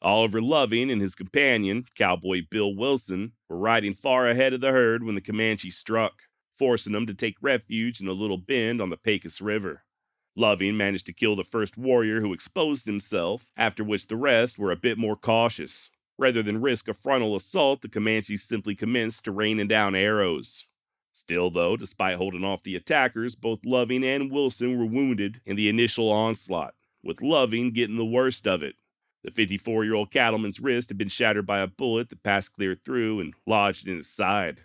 Oliver Loving and his companion, cowboy Bill Wilson, were riding far ahead of the herd when the Comanche struck, forcing them to take refuge in a little bend on the Pecos River. Loving managed to kill the first warrior who exposed himself, after which the rest were a bit more cautious. Rather than risk a frontal assault, the Comanches simply commenced to raining down arrows. Still, though, despite holding off the attackers, both Loving and Wilson were wounded in the initial onslaught, with Loving getting the worst of it. The 54-year-old cattleman's wrist had been shattered by a bullet that passed clear through and lodged in his side.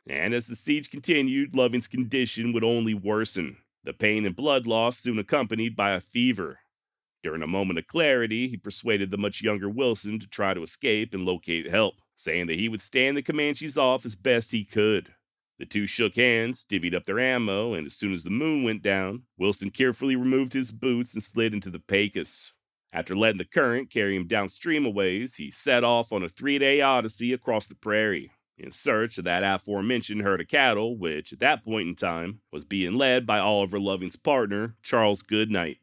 And as the siege continued, Loving's condition would only worsen, the pain and blood loss soon accompanied by a fever. During a moment of clarity, he persuaded the much younger Wilson to try to escape and locate help, saying that he would stand the Comanches off as best he could. The two shook hands, divvied up their ammo, and as soon as the moon went down, Wilson carefully removed his boots and slid into the Pecos. After letting the current carry him downstream a ways, he set off on a 3-day odyssey across the prairie, in search of that aforementioned herd of cattle, which, at that point in time, was being led by Oliver Loving's partner, Charles Goodnight.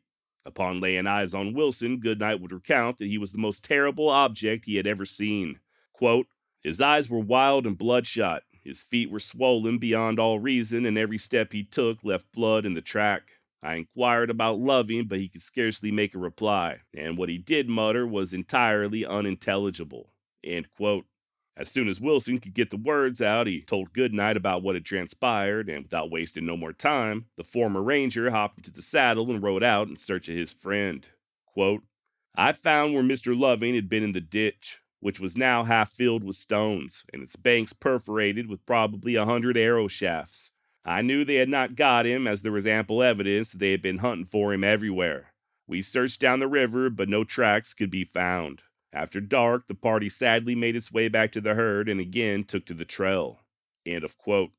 Upon laying eyes on Wilson, Goodnight would recount that he was the most terrible object he had ever seen. Quote, "His eyes were wild and bloodshot, his feet were swollen beyond all reason, and every step he took left blood in the track. I inquired about Loving, but he could scarcely make a reply, and what he did mutter was entirely unintelligible." End quote. As soon as Wilson could get the words out, he told Goodnight about what had transpired, and without wasting no more time, the former ranger hopped into the saddle and rode out in search of his friend. Quote, "I found where Mr. Loving had been in the ditch, which was now half filled with stones, and its banks perforated with probably 100 arrow shafts. I knew they had not got him, as there was ample evidence that they had been hunting for him everywhere. We searched down the river, but no tracks could be found. After dark, the party sadly made its way back to the herd and again took to the trail." End of quote.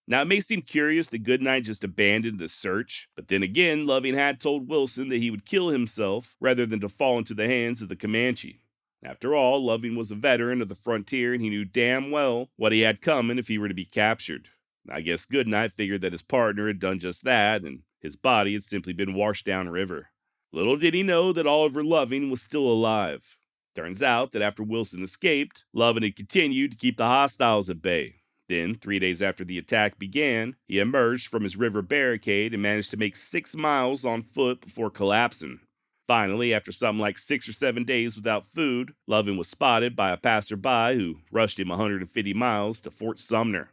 Now, it may seem curious that Goodnight just abandoned the search, but then again, Loving had told Wilson that he would kill himself rather than to fall into the hands of the Comanche. After all, Loving was a veteran of the frontier and he knew damn well what he had coming if he were to be captured. I guess Goodnight figured that his partner had done just that, and his body had simply been washed downriver. Little did he know that Oliver Loving was still alive. Turns out that after Wilson escaped, Loving had continued to keep the hostiles at bay. Then, 3 days after the attack began, he emerged from his river barricade and managed to make 6 miles on foot before collapsing. Finally, after something like 6 or 7 days without food, Loving was spotted by a passerby who rushed him 150 miles to Fort Sumner.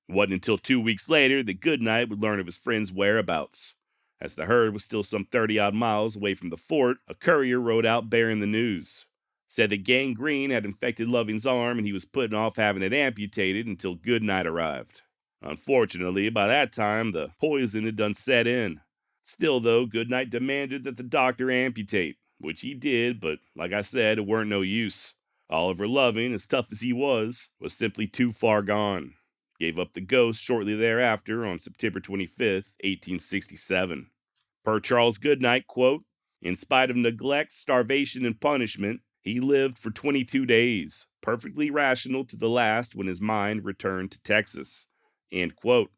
It wasn't until 2 weeks later that Goodnight would learn of his friend's whereabouts. As the herd was still some 30-odd miles away from the fort, a courier rode out bearing the news. Said that gangrene had infected Loving's arm and he was putting off having it amputated until Goodnight arrived. Unfortunately, by that time, the poison had done set in. Still, though, Goodnight demanded that the doctor amputate, which he did, but like I said, it weren't no use. Oliver Loving, as tough as he was simply too far gone. Gave up the ghost shortly thereafter on September 25th, 1867. Per Charles Goodnight, quote, "In spite of neglect, starvation, and punishment, he lived for 22 days, perfectly rational to the last when his mind returned to Texas." End quote.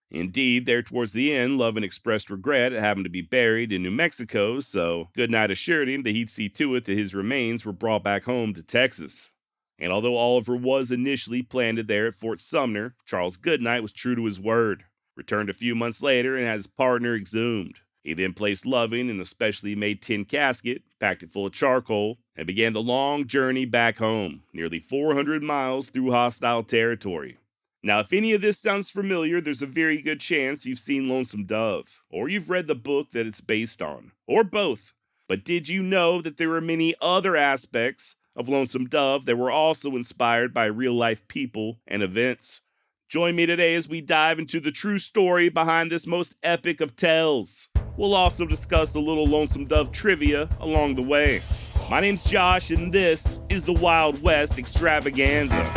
Indeed, there towards the end, Loving expressed regret at having to be buried in New Mexico, so Goodnight assured him that he'd see to it that his remains were brought back home to Texas. And although Oliver was initially planted there at Fort Sumner, Charles Goodnight was true to his word, returned a few months later and had his partner exhumed. He then placed Loving in a specially made tin casket, packed it full of charcoal, and began the long journey back home, nearly 400 miles through hostile territory. Now, if any of this sounds familiar, there's a very good chance you've seen Lonesome Dove, or you've read the book that it's based on, or both. But did you know that there are many other aspects of Lonesome Dove that were also inspired by real-life people and events? Join me today as we dive into the true story behind this most epic of tales. We'll also discuss a little Lonesome Dove trivia along the way. My name's Josh, and this is the Wild West Extravaganza.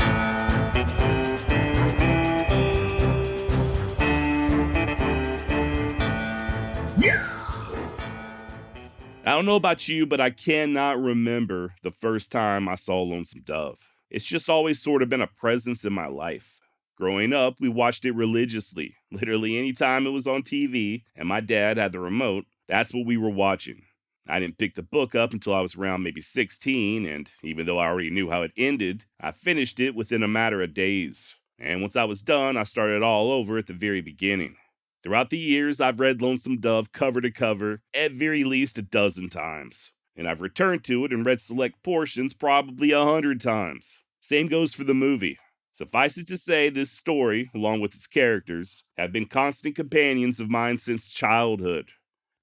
I don't know about you, but I cannot remember the first time I saw Lonesome Dove. It's just always sort of been a presence in my life. Growing up, we watched it religiously. Literally any time it was on TV and my dad had the remote, that's what we were watching. I didn't pick the book up until I was around maybe 16, and even though I already knew how it ended, I finished it within a matter of days. And once I was done, I started all over at the very beginning. Throughout the years, I've read Lonesome Dove cover to cover at very least a dozen times, and I've returned to it and read select portions probably 100 times. Same goes for the movie. Suffice it to say, this story, along with its characters, have been constant companions of mine since childhood.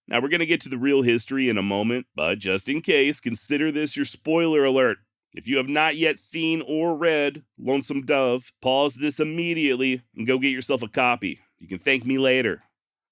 Now, we're going to get to the real history in a moment, but just in case, consider this your spoiler alert. If you have not yet seen or read Lonesome Dove, pause this immediately and go get yourself a copy. You can thank me later.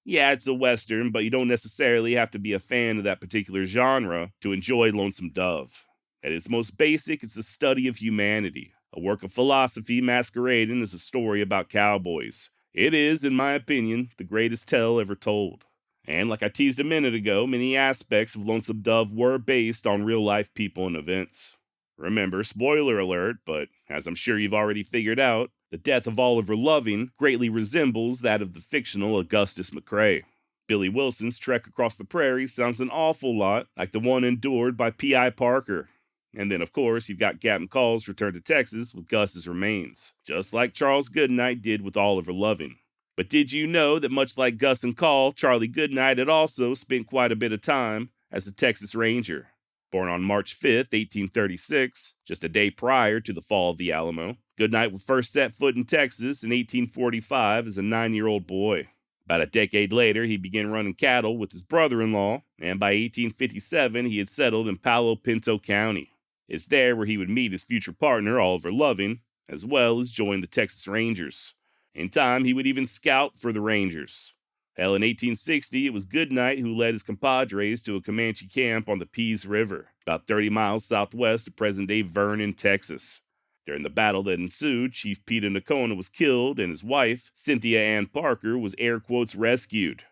Yeah, it's a Western, but you don't necessarily have to be a fan of that particular genre to enjoy Lonesome Dove. At its most basic, it's a study of humanity, a work of philosophy masquerading as a story about cowboys. It is, in my opinion, the greatest tale ever told. And like I teased a minute ago, many aspects of Lonesome Dove were based on real-life people and events. Remember, spoiler alert, but as I'm sure you've already figured out, the death of Oliver Loving greatly resembles that of the fictional Augustus McCrae. Billy Wilson's trek across the prairie sounds an awful lot like the one endured by P.I. Parker. And then, of course, you've got Captain Call's return to Texas with Gus's remains, just like Charles Goodnight did with Oliver Loving. But did you know that much like Gus and Call, Charlie Goodnight had also spent quite a bit of time as a Texas Ranger? Born on March 5th, 1836, just a day prior to the fall of the Alamo, Goodnight would first set foot in Texas in 1845 as a 9-year-old boy. About a decade later, he began running cattle with his brother-in-law, and by 1857, he had settled in Palo Pinto County. It's there where he would meet his future partner, Oliver Loving, as well as join the Texas Rangers. In time, he would even scout for the Rangers. Hell, in 1860, it was Goodnight who led his compadres to a Comanche camp on the Pease River, about 30 miles southwest of present-day Vernon, Texas. During the battle that ensued, Chief Peter Nakona was killed, and his wife, Cynthia Ann Parker, was air quotes rescued.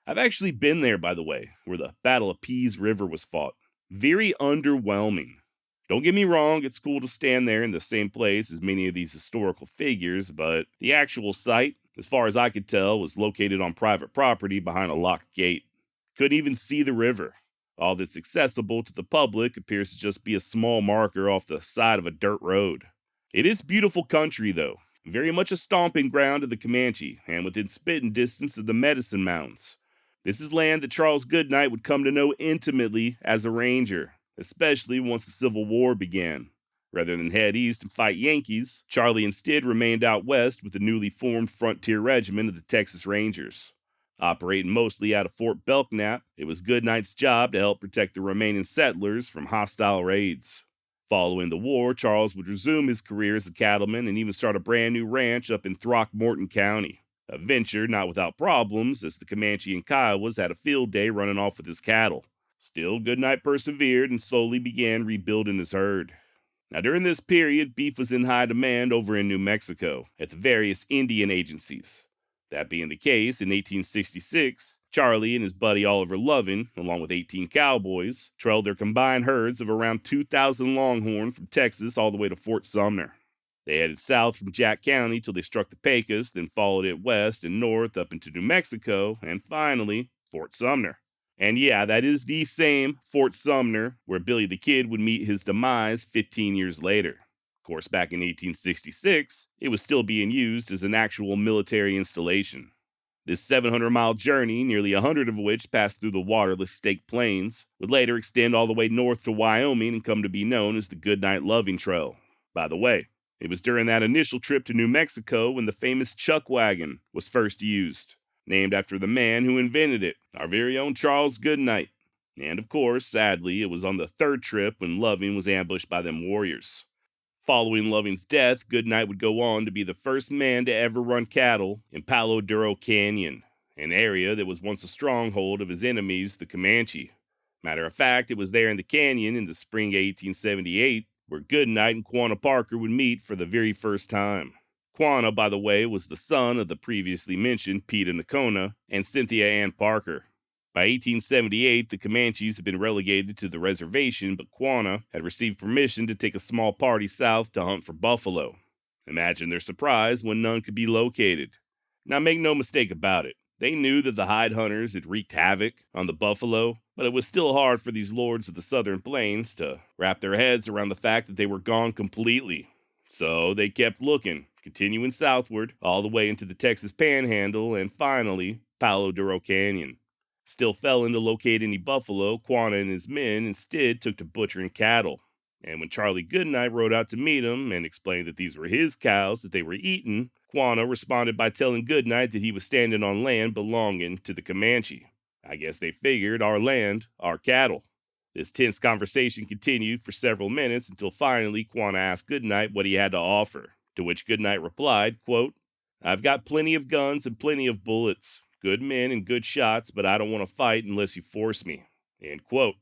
I've actually been there, by the way, where the Battle of Pease River was fought. Very underwhelming. Don't get me wrong, it's cool to stand there in the same place as many of these historical figures, but the actual site, as far as I could tell, was located on private property behind a locked gate. Couldn't even see the river. All that's accessible to the public appears to just be a small marker off the side of a dirt road. It is beautiful country, though, very much a stomping ground of the Comanche, and within spitting distance of the Medicine Mountains. This is land that Charles Goodnight would come to know intimately as a ranger, especially once the Civil War began. Rather than head east and fight Yankees, Charlie instead remained out west with the newly formed Frontier Regiment of the Texas Rangers. Operating mostly out of Fort Belknap, it was Goodnight's job to help protect the remaining settlers from hostile raids. Following the war, Charles would resume his career as a cattleman and even start a brand new ranch up in Throckmorton County. A venture not without problems, as the Comanche and Kiowas had a field day running off with his cattle. Still, Goodnight persevered and slowly began rebuilding his herd. Now, during this period, beef was in high demand over in New Mexico at the various Indian agencies. That being the case, in 1866, Charlie and his buddy Oliver Loving, along with 18 cowboys, trailed their combined herds of around 2,000 Longhorn from Texas all the way to Fort Sumner. They headed south from Jack County till they struck the Pecos, then followed it west and north up into New Mexico, and finally, Fort Sumner. And yeah, that is the same Fort Sumner where Billy the Kid would meet his demise 15 years later. Of course, back in 1866, it was still being used as an actual military installation. This 700-mile journey, nearly 100 of which passed through the waterless Staked Plains, would later extend all the way north to Wyoming and come to be known as the Goodnight Loving Trail. By the way, it was during that initial trip to New Mexico when the famous chuck wagon was first used, named after the man who invented it, our very own Charles Goodnight. And of course, sadly, it was on the third trip when Loving was ambushed by them warriors. Following Loving's death, Goodnight would go on to be the first man to ever run cattle in Palo Duro Canyon, an area that was once a stronghold of his enemies, the Comanche. Matter of fact, it was there in the canyon in the spring of 1878 where Goodnight and Quanah Parker would meet for the very first time. Quanah, by the way, was the son of the previously mentioned Peter Nakona and Cynthia Ann Parker. By 1878, the Comanches had been relegated to the reservation, but Quanah had received permission to take a small party south to hunt for buffalo. Imagine their surprise when none could be located. Now make no mistake about it, They knew that the hide hunters had wreaked havoc on the buffalo, but it was still hard for these lords of the southern plains to wrap their heads around the fact that they were gone completely. So they kept looking, continuing southward all the way into the Texas Panhandle and finally Palo Duro Canyon. Still failing to locate any buffalo, Quanah and his men instead took to butchering cattle. And when Charlie Goodnight rode out to meet him and explained that these were his cows that they were eating, Quanah responded by telling Goodnight that he was standing on land belonging to the Comanche. I guess they figured our land, our cattle. This tense conversation continued for several minutes until finally Quanah asked Goodnight what he had to offer, to which Goodnight replied, quote, "I've got plenty of guns and plenty of bullets, good men and good shots, but I don't want to fight unless you force me," end quote.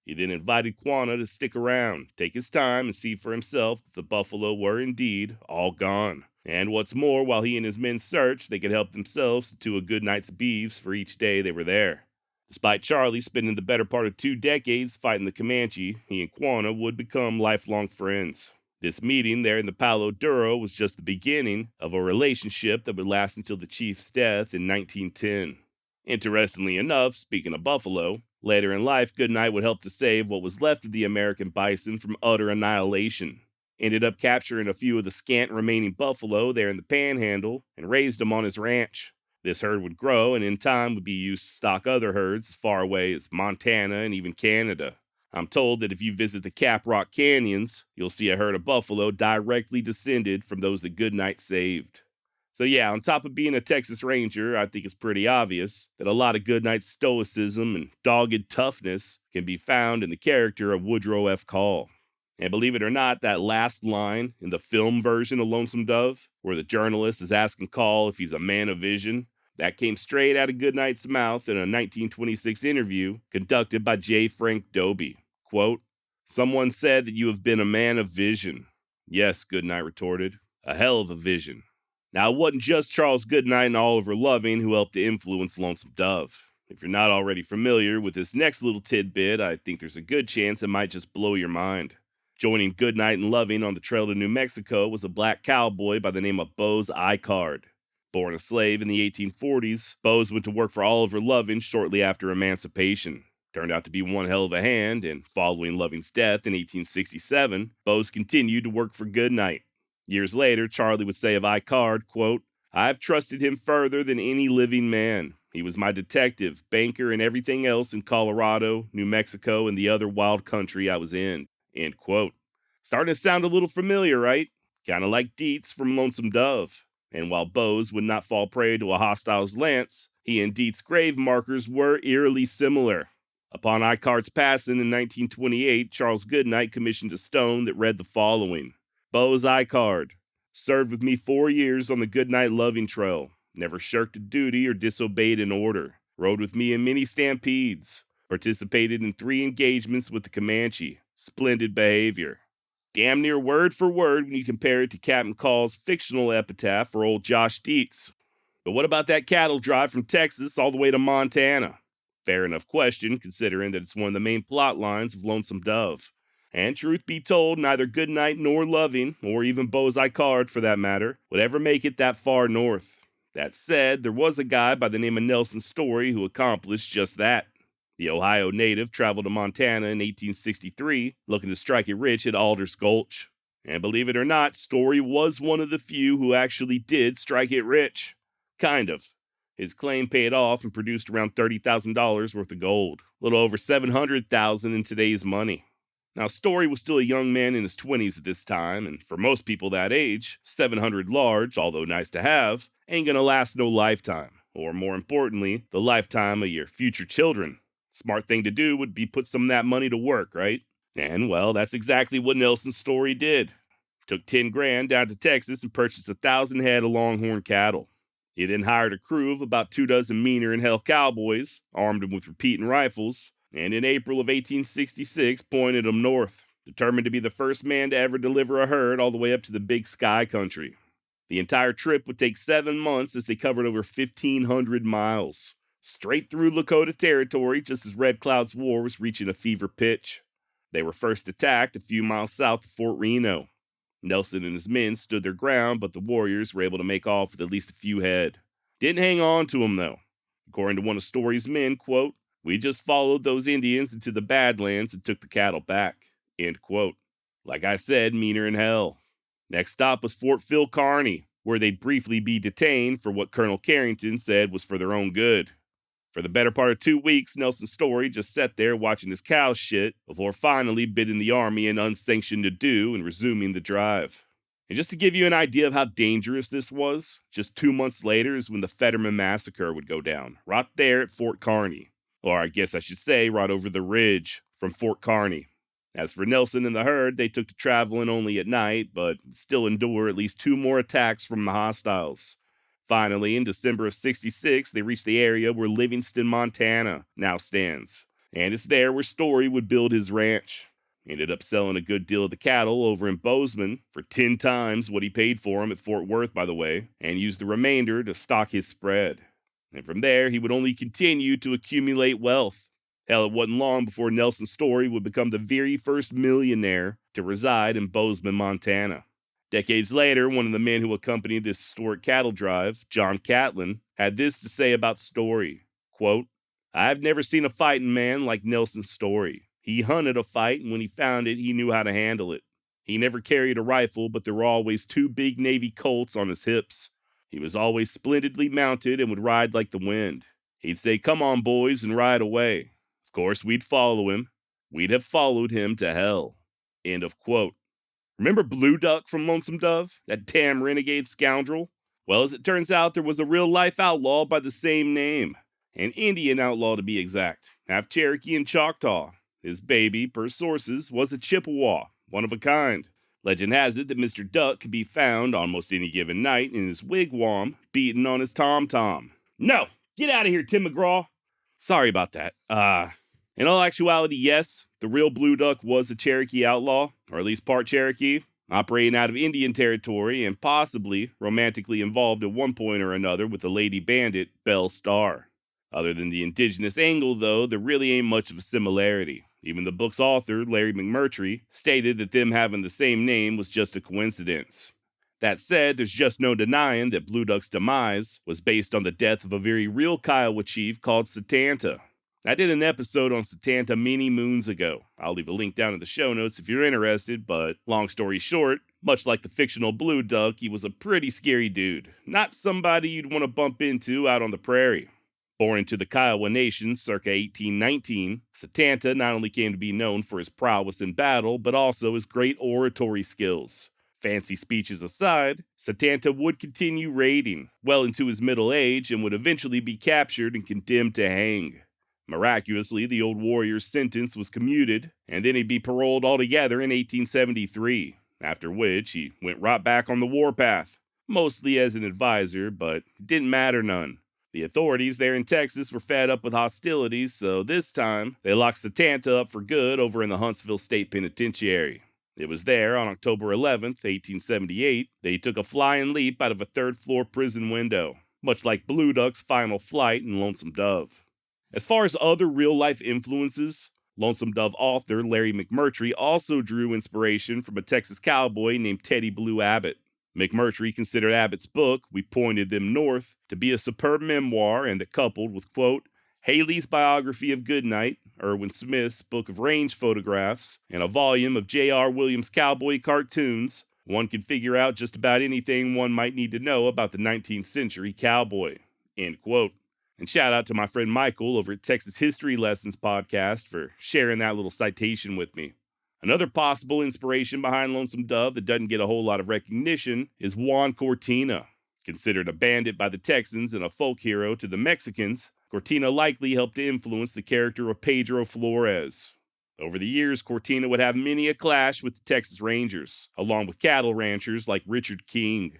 He then invited Quanah to stick around, take his time, and see for himself that the buffalo were indeed all gone. And what's more, while he and his men searched, they could help themselves to a good night's beeves for each day they were there. Despite Charlie spending the better part of 2 decades fighting the Comanche, he and Quanah would become lifelong friends. This meeting there in the Palo Duro was just the beginning of a relationship that would last until the chief's death in 1910. Interestingly enough, speaking of buffalo, later in life, Goodnight would help to save what was left of the American bison from utter annihilation. Ended up capturing a few of the scant remaining buffalo there in the Panhandle and raised them on his ranch. This herd would grow and in time would be used to stock other herds as far away as Montana and even Canada. I'm told that if you visit the Caprock Canyons, you'll see a herd of buffalo directly descended from those that Goodnight saved. So yeah, on top of being a Texas Ranger, I think it's pretty obvious that a lot of Goodnight's stoicism and dogged toughness can be found in the character of Woodrow F. Call. And believe it or not, that last line in the film version of Lonesome Dove, where the journalist is asking Call if he's a man of vision, that came straight out of Goodnight's mouth in a 1926 interview conducted by J. Frank Dobie. Quote, "Someone said that you have been a man of vision." "Yes," Goodnight retorted, "a hell of a vision." Now, it wasn't just Charles Goodnight and Oliver Loving who helped to influence Lonesome Dove. If you're not already familiar with this next little tidbit, I think there's a good chance it might just blow your mind. Joining Goodnight and Loving on the trail to New Mexico was a black cowboy by the name of Bose Ikard. Born a slave in the 1840s, Bose went to work for Oliver Loving shortly after emancipation. Turned out to be one hell of a hand, and following Loving's death in 1867, Bose continued to work for Goodnight. Years later, Charlie would say of Ikard, quote, "I've trusted him further than any living man. He was my detective, banker, and everything else in Colorado, New Mexico, and the other wild country I was in," end quote. Starting to sound a little familiar, right? Kind of like Dietz from Lonesome Dove. And while Bose would not fall prey to a hostile's lance, he and Dietz' grave markers were eerily similar. Upon Ikard's passing in 1928, Charles Goodnight commissioned a stone that read the following: "Bose Ikard served with me 4 years on the Goodnight Loving Trail, never shirked a duty or disobeyed an order, rode with me in many stampedes, participated in 3 engagements with the Comanche, splendid behavior." Damn near word for word when you compare it to Captain Call's fictional epitaph for old Josh Dietz. But what about that cattle drive from Texas all the way to Montana? Fair enough question, considering that it's one of the main plot lines of Lonesome Dove. And truth be told, neither Goodnight nor Loving, or even Bose Ikard for that matter, would ever make it that far north. That said, there was a guy by the name of Nelson Story who accomplished just that. The Ohio native traveled to Montana in 1863, looking to strike it rich at Alder's Gulch. And believe it or not, Story was one of the few who actually did strike it rich. Kind of. His claim paid off and produced around $30,000 worth of gold, a little over $700,000 in today's money. Now, Story was still a young man in his 20s at this time, and for most people that age, 700 large, although nice to have, ain't gonna last no lifetime, or more importantly, the lifetime of your future children. Smart thing to do would be put some of that money to work, right? And, well, that's exactly what Nelson Story did. Took 10 grand down to Texas and purchased 1,000 head of longhorn cattle. He then hired a crew of about 24 meaner in hell cowboys, armed them with repeating rifles, and in April of 1866 pointed them north, determined to be the first man to ever deliver a herd all the way up to the Big Sky country. The entire trip would take 7 months as they covered over 1,500 miles, straight through Lakota territory just as Red Cloud's War was reaching a fever pitch. They were first attacked a few miles south of Fort Reno. Nelson and his men stood their ground, but the warriors were able to make off with at least a few head. Didn't hang on to them, though. According to one of Story's men, quote, "We just followed those Indians into the Badlands and took the cattle back," end quote. Like I said, meaner in hell. Next stop was Fort Phil Kearny, where they'd briefly be detained for what Colonel Carrington said was for their own good. For the better part of 2 weeks, Nelson Story just sat there watching his cows shit before finally bidding the army an unsanctioned adieu and resuming the drive. And just to give you an idea of how dangerous this was, just 2 months later is when the Fetterman Massacre would go down, right there at Fort Kearny. Or I guess I should say, right over the ridge from Fort Kearny. As for Nelson and the herd, they took to traveling only at night, but still endure at least 2 more attacks from the hostiles. Finally, in December of '66, they reached the area where Livingston, Montana now stands. And it's there where Story would build his ranch. He ended up selling a good deal of the cattle over in Bozeman for 10 times what he paid for them at Fort Worth, by the way, and used the remainder to stock his spread. And from there, he would only continue to accumulate wealth. Hell, it wasn't long before Nelson Story would become the very first millionaire to reside in Bozeman, Montana. Decades later, one of the men who accompanied this historic cattle drive, John Catlin, had this to say about Story, quote, "I've never seen a fighting man like Nelson Story. He hunted a fight, and when he found it, he knew how to handle it. He never carried a rifle, but there were always 2 big Navy Colts on his hips. He was always splendidly mounted and would ride like the wind. He'd say, 'Come on, boys,' and ride away. Of course, we'd follow him. We'd have followed him to hell." End of quote. Remember Blue Duck from Lonesome Dove? That damn renegade scoundrel? Well, as it turns out, there was a real-life outlaw by the same name. An Indian outlaw, to be exact. Half Cherokee and Choctaw. His baby, per sources, was a Chippewa, one of a kind. Legend has it that Mr. Duck could be found almost any given night in his wigwam, beating on his tom-tom. No! Get out of here, Tim McGraw! Sorry about that. In all actuality, yes, the real Blue Duck was a Cherokee outlaw, or at least part Cherokee, operating out of Indian territory and possibly romantically involved at one point or another with the lady bandit, Belle Starr. Other than the indigenous angle, though, there really ain't much of a similarity. Even the book's author, Larry McMurtry, stated that them having the same name was just a coincidence. That said, there's just no denying that Blue Duck's demise was based on the death of a very real Kiowa chief called Satanta. I did an episode on Satanta many moons ago. I'll leave a link down in the show notes if you're interested, but long story short, much like the fictional Blue Duck, he was a pretty scary dude. Not somebody you'd want to bump into out on the prairie. Born into the Kiowa Nation circa 1819, Satanta not only came to be known for his prowess in battle, but also his great oratory skills. Fancy speeches aside, Satanta would continue raiding well into his middle age and would eventually be captured and condemned to hang. Miraculously, the old warrior's sentence was commuted, and then he'd be paroled altogether in 1873, after which he went right back on the warpath, mostly as an advisor, but it didn't matter none. The authorities there in Texas were fed up with hostilities, so this time they locked Satanta up for good over in the Huntsville State Penitentiary. It was there on October 11th, 1878, that he took a flying leap out of a third-floor prison window, much like Blue Duck's final flight in Lonesome Dove. As far as other real-life influences, Lonesome Dove author Larry McMurtry also drew inspiration from a Texas cowboy named Teddy Blue Abbot. McMurtry considered Abbott's book, We Pointed Them North, to be a superb memoir and that coupled with, quote, Haley's biography of Goodnight, Irwin Smith's book of range photographs, and a volume of J.R. Williams' cowboy cartoons, one could figure out just about anything one might need to know about the 19th century cowboy, end quote. And shout out to my friend Michael over at Texas History Lessons podcast for sharing that little citation with me. Another possible inspiration behind Lonesome Dove that doesn't get a whole lot of recognition is Juan Cortina. Considered a bandit by the Texans and a folk hero to the Mexicans, Cortina likely helped to influence the character of Pedro Flores. Over the years, Cortina would have many a clash with the Texas Rangers, along with cattle ranchers like Richard King.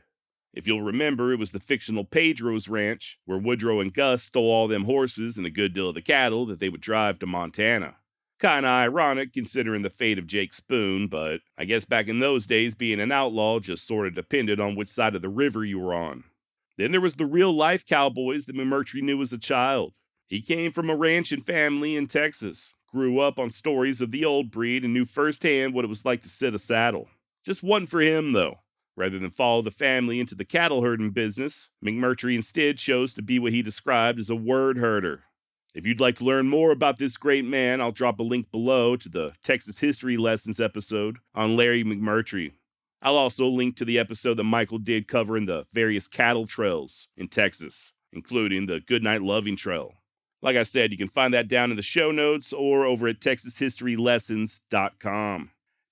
If you'll remember, it was the fictional Pedro's Ranch, where Woodrow and Gus stole all them horses and a good deal of the cattle that they would drive to Montana. Kinda ironic considering the fate of Jake Spoon, but I guess back in those days being an outlaw just sorta depended on which side of the river you were on. Then there was the real-life cowboys that McMurtry knew as a child. He came from a ranching family in Texas, grew up on stories of the old breed, and knew firsthand what it was like to sit a saddle. Just wasn't for him, though. Rather than follow the family into the cattle herding business, McMurtry instead chose to be what he described as a word herder. If you'd like to learn more about this great man, I'll drop a link below to the Texas History Lessons episode on Larry McMurtry. I'll also link to the episode that Michael did covering the various cattle trails in Texas, including the Goodnight Loving Trail. Like I said, you can find that down in the show notes or over at TexasHistoryLessons.com.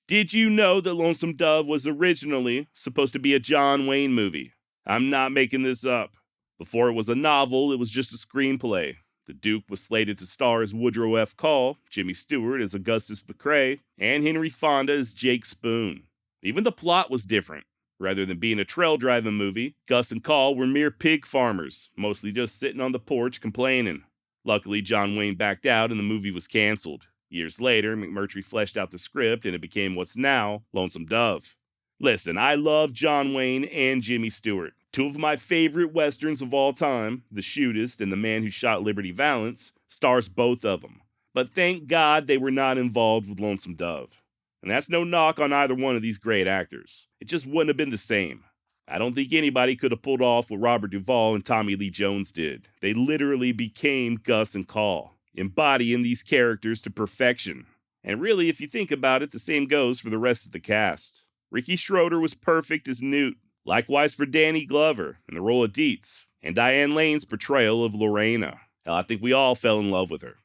Did you know that Lonesome Dove was originally supposed to be a John Wayne movie? I'm not making this up. Before it was a novel, it was just a screenplay. The Duke was slated to star as Woodrow F. Call, Jimmy Stewart as Augustus McCrae, and Henry Fonda as Jake Spoon. Even the plot was different. Rather than being a trail driving movie, Gus and Call were mere pig farmers, mostly just sitting on the porch complaining. Luckily, John Wayne backed out and the movie was canceled. Years later, McMurtry fleshed out the script and it became what's now Lonesome Dove. Listen, I love John Wayne and Jimmy Stewart. Two of my favorite westerns of all time, The Shootist and The Man Who Shot Liberty Valance, stars both of them. But thank God they were not involved with Lonesome Dove. And that's no knock on either one of these great actors. It just wouldn't have been the same. I don't think anybody could have pulled off what Robert Duvall and Tommy Lee Jones did. They literally became Gus and Call, embodying these characters to perfection. And really, if you think about it, the same goes for the rest of the cast. Ricky Schroeder was perfect as Newt. Likewise for Danny Glover in the role of Dietz, and Diane Lane's portrayal of Lorena. Hell, I think we all fell in love with her.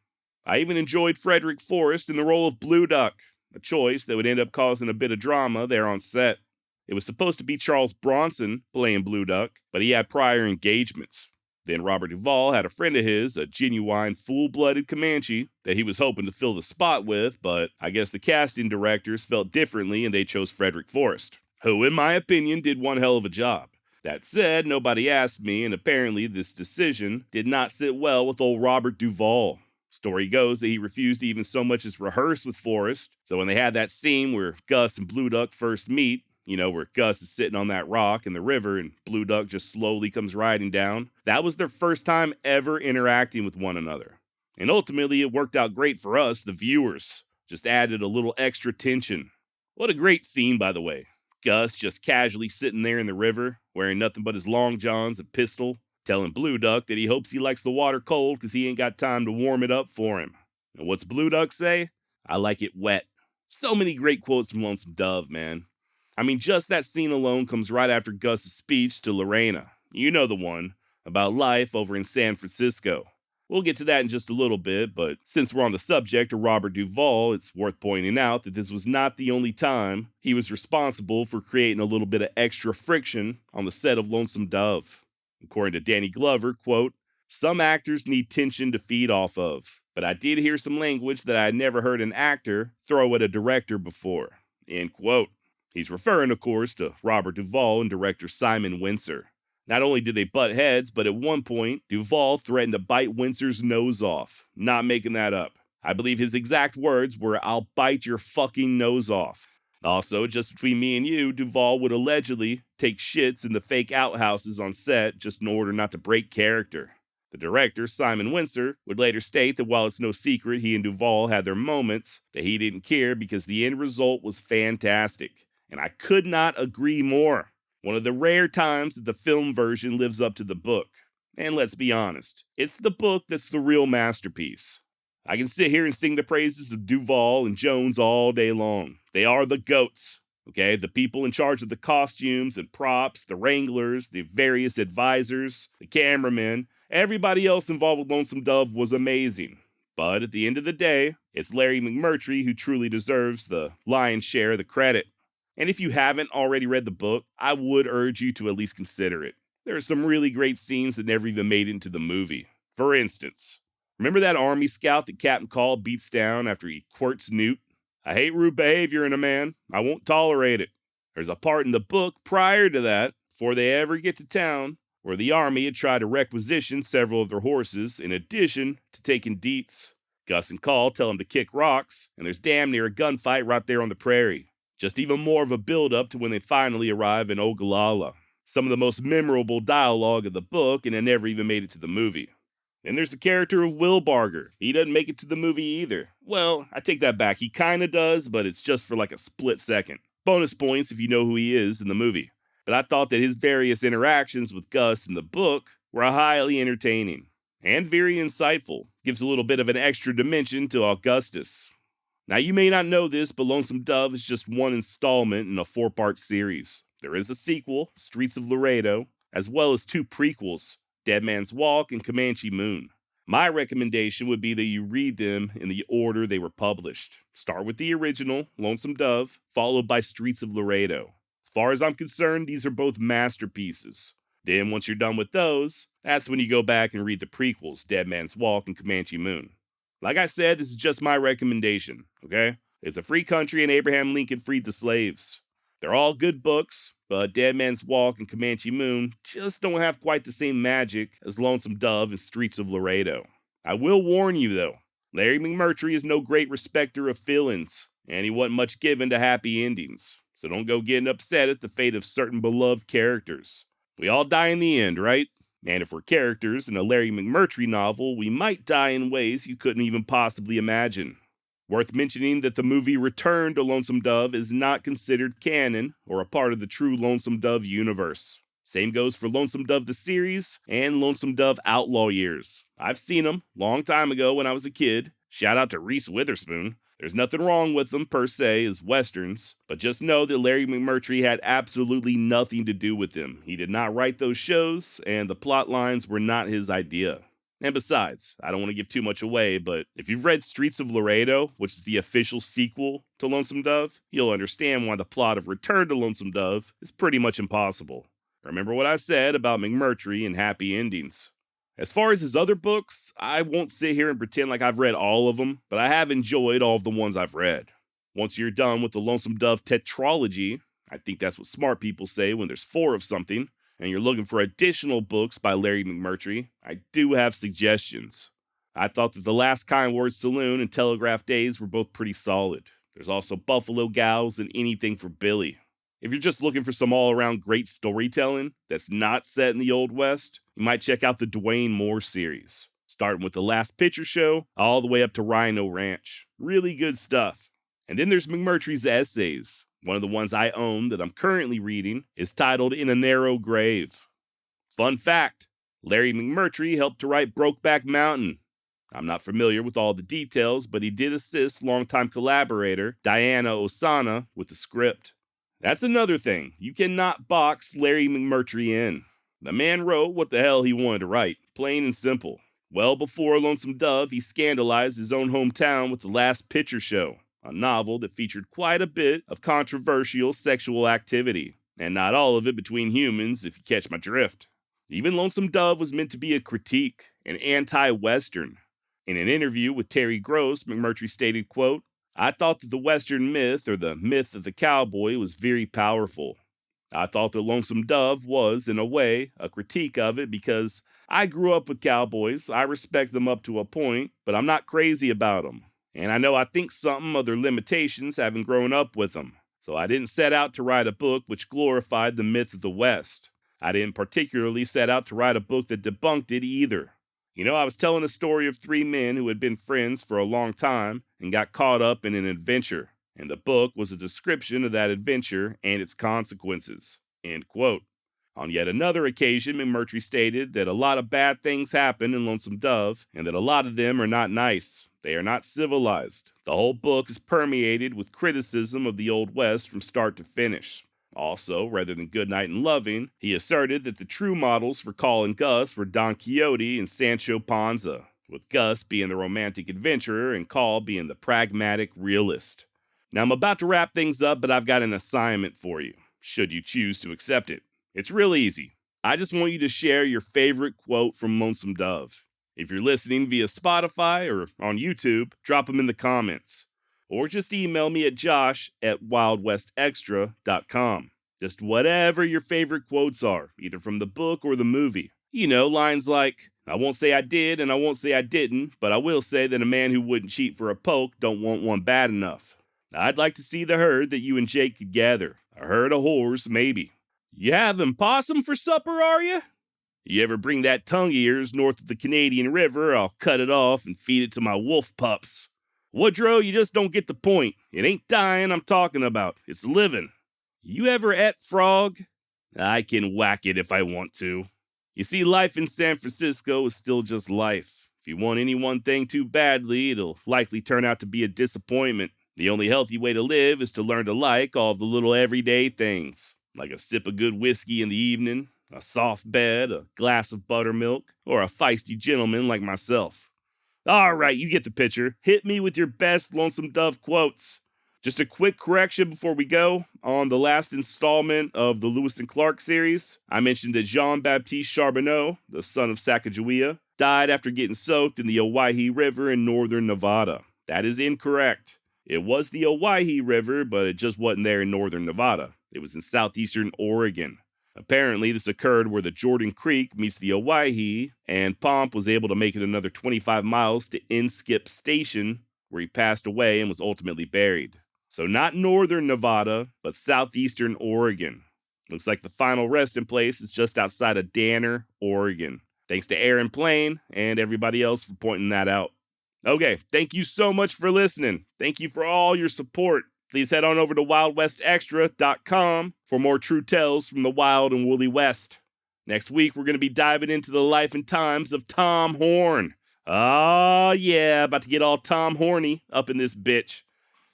I even enjoyed Frederick Forrest in the role of Blue Duck, a choice that would end up causing a bit of drama there on set. It was supposed to be Charles Bronson playing Blue Duck, but he had prior engagements. Then Robert Duvall had a friend of his, a genuine full-blooded Comanche, that he was hoping to fill the spot with, but I guess the casting directors felt differently and they chose Frederick Forrest, who, in my opinion, did one hell of a job. That said, nobody asked me, and apparently this decision did not sit well with old Robert Duvall. Story goes that he refused to even so much as rehearse with Forrest, so when they had that scene where Gus and Blue Duck first meet, where Gus is sitting on that rock in the river and Blue Duck just slowly comes riding down, that was their first time ever interacting with one another. And ultimately, it worked out great for us, the viewers. Just added a little extra tension. What a great scene, by the way. Gus just casually sitting there in the river, wearing nothing but his long johns and pistol, telling Blue Duck that he hopes he likes the water cold because he ain't got time to warm it up for him. And what's Blue Duck say? I like it wet. So many great quotes from Lonesome Dove, man. I mean, just that scene alone comes right after Gus's speech to Lorena. You know the one, about life over in San Francisco. We'll get to that in just a little bit, but since we're on the subject of Robert Duvall, it's worth pointing out that this was not the only time he was responsible for creating a little bit of extra friction on the set of Lonesome Dove. According to Danny Glover, quote, "Some actors need tension to feed off of, but I did hear some language that I had never heard an actor throw at a director before," end quote. He's referring, of course, to Robert Duvall and director Simon Windsor. Not only did they butt heads, but at one point, Duvall threatened to bite Windsor's nose off. Not making that up. I believe his exact words were, "I'll bite your fucking nose off." Also, just between me and you, Duvall would allegedly take shits in the fake outhouses on set just in order not to break character. The director, Simon Windsor, would later state that while it's no secret he and Duvall had their moments, that he didn't care because the end result was fantastic. And I could not agree more. One of the rare times that the film version lives up to the book. And let's be honest, it's the book that's the real masterpiece. I can sit here and sing the praises of Duvall and Jones all day long. They are the GOATs, okay? The people in charge of the costumes and props, the wranglers, the various advisors, the cameramen, everybody else involved with Lonesome Dove was amazing. But at the end of the day, it's Larry McMurtry who truly deserves the lion's share of the credit. And if you haven't already read the book, I would urge you to at least consider it. There are some really great scenes that never even made it into the movie. For instance, remember that Army scout that Captain Call beats down after he quirts Newt? I hate rude behavior in a man. I won't tolerate it. There's a part in the book prior to that, before they ever get to town, where the Army had tried to requisition several of their horses in addition to taking Dietz. Gus and Call tell him to kick rocks, and there's damn near a gunfight right there on the prairie. Just even more of a build-up to when they finally arrive in Ogallala. Some of the most memorable dialogue of the book, and it never even made it to the movie. Then there's the character of Will Barger. He doesn't make it to the movie either. Well, I take that back. He kinda does, but it's just for like a split second. Bonus points if you know who he is in the movie. but I thought that his various interactions with Gus in the book were highly entertaining and very insightful. Gives a little bit of an extra dimension to Augustus. Now, you may not know this, but Lonesome Dove is just one installment in a 4-part series. There is a sequel, Streets of Laredo, as well as 2 prequels, Dead Man's Walk and Comanche Moon. My recommendation would be that you read them in the order they were published. Start with the original, Lonesome Dove, followed by Streets of Laredo. As far as I'm concerned, these are both masterpieces. Then, once you're done with those, that's when you go back and read the prequels, Dead Man's Walk and Comanche Moon. Like I said, this is just my recommendation, okay? It's a free country and Abraham Lincoln freed the slaves. They're all good books, but Dead Man's Walk and Comanche Moon just don't have quite the same magic as Lonesome Dove and Streets of Laredo. I will warn you, though, Larry McMurtry is no great respecter of fill-ins, and he wasn't much given to happy endings. So don't go getting upset at the fate of certain beloved characters. We all die in the end, right? And if we're characters in a Larry McMurtry novel, we might die in ways you couldn't even possibly imagine. Worth mentioning that the movie Return to Lonesome Dove is not considered canon or a part of the true Lonesome Dove universe. Same goes for Lonesome Dove the series and Lonesome Dove Outlaw Years. I've seen them long time ago when I was a kid. Shout out to Reese Witherspoon. There's nothing wrong with them per se as westerns, but just know that Larry McMurtry had absolutely nothing to do with them. He did not write those shows, and the plot lines were not his idea. And besides, I don't want to give too much away, but if you've read Streets of Laredo, which is the official sequel to Lonesome Dove, you'll understand why the plot of Return to Lonesome Dove is pretty much impossible. Remember what I said about McMurtry and happy endings. As far as his other books, I won't sit here and pretend like I've read all of them, but I have enjoyed all of the ones I've read. Once you're done with the Lonesome Dove tetralogy, I think that's what smart people say when there's 4 of something, and you're looking for additional books by Larry McMurtry, I do have suggestions. I thought that The Last Kind Word Saloon and Telegraph Days were both pretty solid. There's also Buffalo Gals and Anything for Billy. If you're just looking for some all-around great storytelling that's not set in the Old West, you might check out the Dwayne Moore series, starting with The Last Picture Show all the way up to Rhino Ranch. Really good stuff. And then there's McMurtry's essays. One of the ones I own that I'm currently reading is titled In a Narrow Grave. Fun fact, Larry McMurtry helped to write Brokeback Mountain. I'm not familiar with all the details, but he did assist longtime collaborator Diana Osana with the script. That's another thing. You cannot box Larry McMurtry in. The man wrote what the hell he wanted to write, plain and simple. Well before Lonesome Dove, he scandalized his own hometown with The Last Picture Show, a novel that featured quite a bit of controversial sexual activity, and not all of it between humans, if you catch my drift. Even Lonesome Dove was meant to be a critique, an anti-Western. In an interview with Terry Gross, McMurtry stated, quote, I thought that the Western myth, or the myth of the cowboy, was very powerful. I thought that Lonesome Dove was, in a way, a critique of it because I grew up with cowboys. I respect them up to a point, but I'm not crazy about them. And I know I think something of their limitations having grown up with them. So I didn't set out to write a book which glorified the myth of the West. I didn't particularly set out to write a book that debunked it either. You know, I was telling a story of 3 men who had been friends for a long time and got caught up in an adventure, and the book was a description of that adventure and its consequences. End quote. On yet another occasion, McMurtry stated that a lot of bad things happen in Lonesome Dove, and that a lot of them are not nice. They are not civilized. The whole book is permeated with criticism of the Old West from start to finish. Also, rather than Goodnight and Loving, he asserted that the true models for Call and Gus were Don Quixote and Sancho Panza, with Gus being the romantic adventurer and Call being the pragmatic realist. Now, I'm about to wrap things up, but I've got an assignment for you, should you choose to accept it. It's real easy. I just want you to share your favorite quote from Lonesome Dove. If you're listening via Spotify or on YouTube, drop them in the comments. Or just email me at josh@wildwestextra.com. Just whatever your favorite quotes are, either from the book or the movie. You know, lines like, I won't say I did and I won't say I didn't, but I will say that a man who wouldn't cheat for a poke don't want one bad enough. I'd like to see the herd that you and Jake could gather. A herd of whores, maybe. You having possum for supper, are you? You ever bring that tongue of yours north of the Canadian River, I'll cut it off and feed it to my wolf pups. Woodrow, you just don't get the point. It ain't dying I'm talking about. It's living. You ever ate frog? I can whack it if I want to. You see, life in San Francisco is still just life. If you want any one thing too badly, it'll likely turn out to be a disappointment. The only healthy way to live is to learn to like all of the little everyday things, like a sip of good whiskey in the evening, a soft bed, a glass of buttermilk, or a feisty gentleman like myself. All right, you get the picture. Hit me with your best Lonesome Dove quotes. Just a quick correction before we go. On the last installment of the Lewis and Clark series, I mentioned that Jean-Baptiste Charbonneau, the son of Sacagawea, died after getting soaked in the Owyhee River in northern Nevada. That is incorrect. It was the Owyhee River, but it just wasn't there in northern Nevada. It was in southeastern Oregon. Apparently, this occurred where the Jordan Creek meets the Owyhee, and Pomp was able to make it another 25 miles to Inskip Station, where he passed away and was ultimately buried. So not northern Nevada, but southeastern Oregon. Looks like the final resting place is just outside of Danner, Oregon. Thanks to Aaron Plain and everybody else for pointing that out. Okay, thank you so much for listening. Thank you for all your support. Please head on over to wildwestextra.com for more true tales from the wild and woolly West. Next week, we're going to be diving into the life and times of Tom Horn. Oh yeah, about to get all Tom Horny up in this bitch.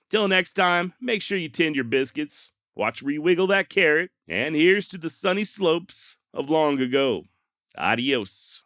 Till next time, make sure you tend your biscuits, watch where you wiggle that carrot, and here's to the sunny slopes of long ago. Adios.